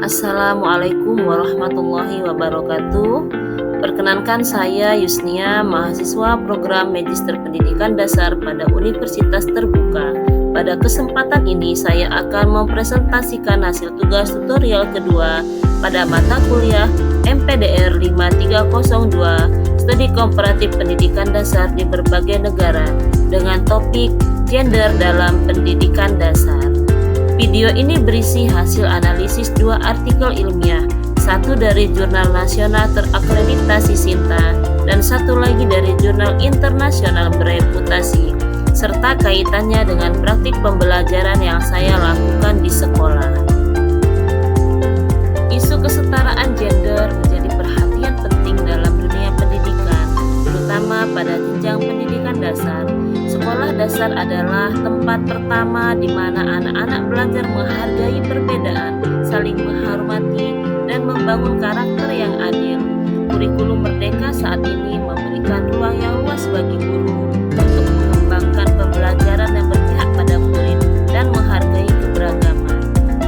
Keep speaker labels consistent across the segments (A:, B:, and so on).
A: Assalamualaikum warahmatullahi wabarakatuh. Perkenankan saya Yusnia, mahasiswa program Magister Pendidikan Dasar pada Universitas Terbuka. Pada kesempatan ini saya akan mempresentasikan hasil tugas tutorial kedua pada mata kuliah MPDR 5302 Studi Komparatif Pendidikan Dasar di berbagai negara dengan topik gender dalam pendidikan dasar. Video ini berisi hasil analisis dua artikel ilmiah, satu dari jurnal nasional terakreditasi SINTA dan satu lagi dari jurnal internasional bereputasi, serta kaitannya dengan praktik pembelajaran yang saya lakukan di sekolah. Isu kesetaraan gender menjadi perhatian penting dalam dunia pendidikan, terutama pada jenjang pendidikan dasar. Sekolah dasar adalah tempat pertama di mana anak-anak belajar menghargai perbedaan, saling menghormati, dan membangun karakter yang adil. Kurikulum Merdeka saat ini memberikan ruang yang luas bagi guru untuk mengembangkan pembelajaran yang berpihak pada murid dan menghargai keberagaman.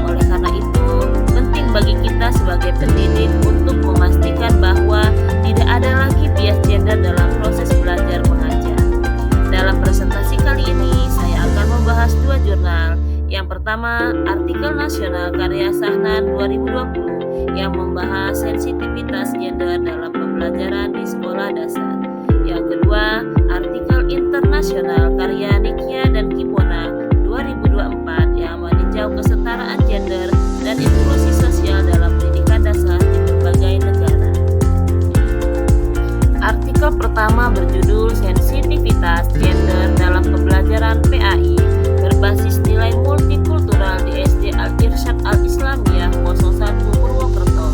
A: Oleh karena itu, penting bagi kita sebagai pendidik untuk memastikan bahwa tidak ada lagi bias gender dalam proses belajar mengajar. Dalam presentasi kali ini, saya akan membahas dua jurnal. Yang pertama, artikel nasional karya Sahnan 2020 yang membahas sensitivitas gender dalam pembelajaran di sekolah dasar. Yang kedua, artikel internasional karya Nikia dan Kibona 2024 yang meninjau kesetaraan gender dan inklusi sosial dalam pendidikan dasar di berbagai negara. Artikel pertama berjudul Sensitivitas Gender dalam Pembelajaran PAI berbasis nilai multikultural di SD Al-Irsyad Al-Islamiyah 01 Purwokerto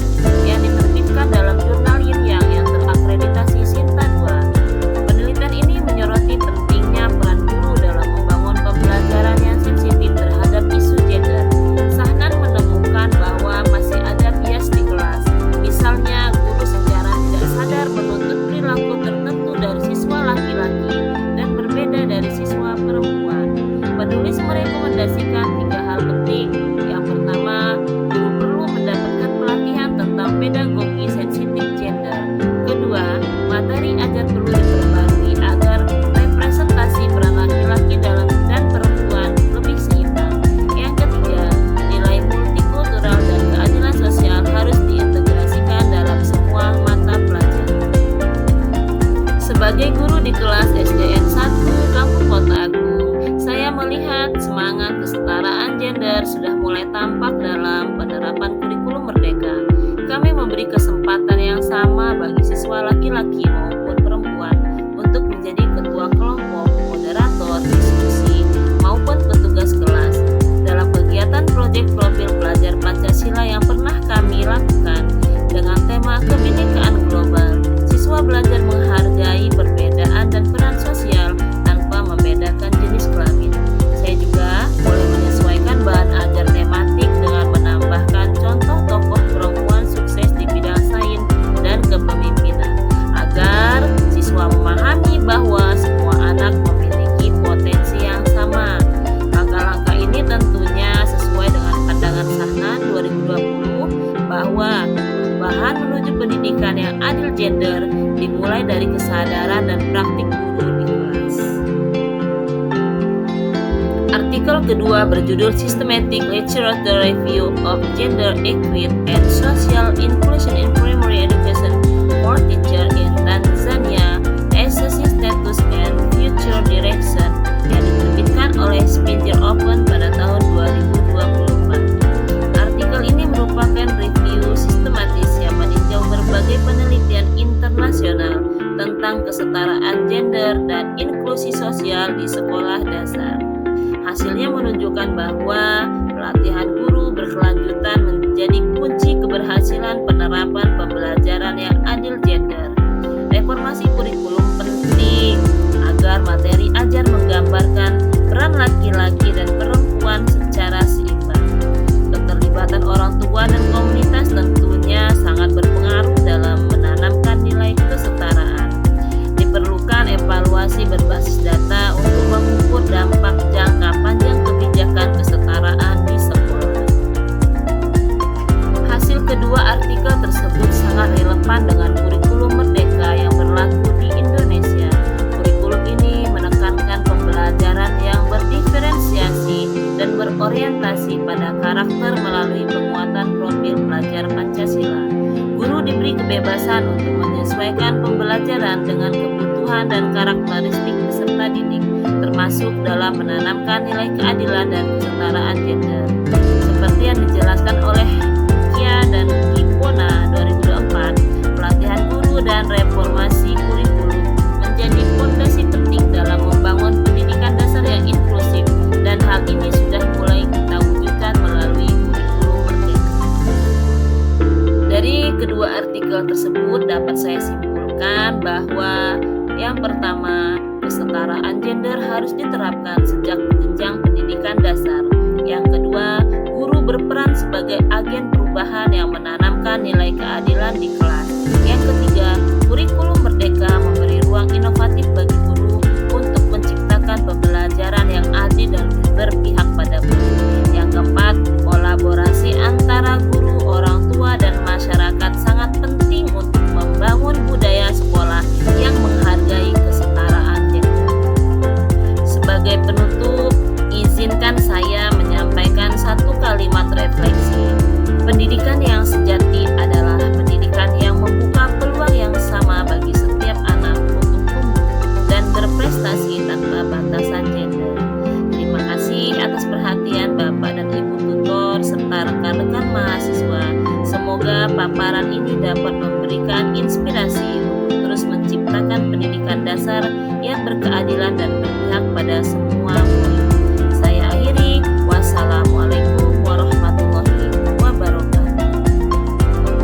A: yang diterbitkan dalam jurnal Yin Yang yang terakreditasi SINTA 2. Penelitian ini menyoroti pentingnya peran guru dalam membangun pembelajaran yang sensitif terhadap isu gender. Sahnan menemukan bahwa masih ada bias di kelas. Misalnya, guru secara tidak sadar menuntut perilaku tertentu dari siswa laki-laki dan berbeda dari siswa perempuan. Penulis merekomendasikan tiga hal penting. Yang pertama, guru perlu mendapatkan pelatihan tentang pedagogi sensitif gender. Kedua, materi ajar perlu diperbarui agar representasi peran laki-laki dalam dan perempuan lebih seimbang. Yang ketiga, nilai multikultural dan keadilan sosial harus diintegrasikan dalam semua mata pelajaran. Sebagai guru di kelas SDN 1 Kampung Kota Agung, saya melihat semangat kesetaraan gender sudah mulai tampak dalam penerapan kurikulum Merdeka. Kami memberi kesempatan yang sama bagi siswa laki-laki maupun perempuan untuk menjadi ketua kelompok, moderator, diskusi, maupun petugas kelas. Dalam kegiatan proyek profil pelajar Pancasila yang pernah kami lakukan dengan tema kebinekaan global, siswa belajar menghargai perbedaan dan peran sosial tanpa membedakan jenis kelamin. Saya juga boleh menyesuaikan bahan ajar tematik dengan menambahkan contoh tokoh perempuan sukses di bidang sains dan kepemimpinan agar siswa memahami bahwa semua anak memiliki potensi yang sama. Langkah-langkah ini tentunya sesuai dengan pandangan Sahnan 2020 bahwa perubahan menuju pendidikan yang adil gender dimulai dari kesadaran dan praktik guru di kelas. Artikel kedua berjudul Systematic Literature Review of Gender Equity and Social Inclusion in Primary Education for Teachers in Tanzania, Assessing Status and Future Direction yang diterbitkan oleh Spinter Open pada tahun 2024. Artikel ini merupakan review sistematis yang meninjau berbagai penelitian internasional tentang kesetaraan gender dan inklusi sosial di sekolah dasar. Hasilnya menunjukkan bahwa pelatihan guru berkelanjutan menjadi kunci keberhasilan penerapan pembelajaran yang adil gender. Reformasi kurikulum penting agar materi ajar menggambarkan peran laki-laki dan perempuan secara seimbang. Keterlibatan orang tua dan komunitas tentunya sangat berpengaruh dalam menanamkan nilai kesetaraan. Diperlukan evaluasi berbasis data untuk mengukur dampak jangka panjang kebijakan kesetaraan di sekolah. karakter melalui penguatan profil pelajar Pancasila. Guru diberi kebebasan untuk menyesuaikan pembelajaran dengan kebutuhan dan karakteristik peserta didik, termasuk dalam menanamkan nilai keadilan dan kesetaraan gender. Seperti yang dijelaskan oleh Kia dan Kipona 2004, pelatihan guru dan reformasi kurikulum menjadi fondasi penting dalam membangun pendidikan dasar yang inklusif, dan hal ini sudah mulai kita wujudkan melalui kurikulum merdeka. Dari kedua artikel tersebut dapat saya simpulkan bahwa yang pertama, kesetaraan gender harus diterapkan sejak jenjang pendidikan dasar. Yang kedua, guru berperan sebagai agen perubahan yang menanamkan nilai keadilan di kelas. Yang ketiga, kurikulum merdeka memberi ruang inovatif bagi guru untuk menciptakan pembelajaran yang adil dan berpihak pada guru. Yang keempat, kolaborasi antara guru, orang tua, dan masyarakat sangat penting untuk membangun budaya sekolah yang menghargai kesetaraan gender. Sebagai penutup, izinkan saya menyampaikan satu kalimat refleksi. Pendidikan yang sejati adalah pendidikan yang membuka peluang yang sama bagi setiap anak untuk tumbuh dan berprestasi tanpa batasan gender. Terima kasih atas perhatian Bapak dan Ibu tutor serta rekan-rekan mahasiswa. Semoga paparan ini dapat memberikan inspirasi untuk terus menciptakan pendidikan dasar yang berkeadilan dan berpihak pada semua murid. Saya akhiri, wassalamualaikum.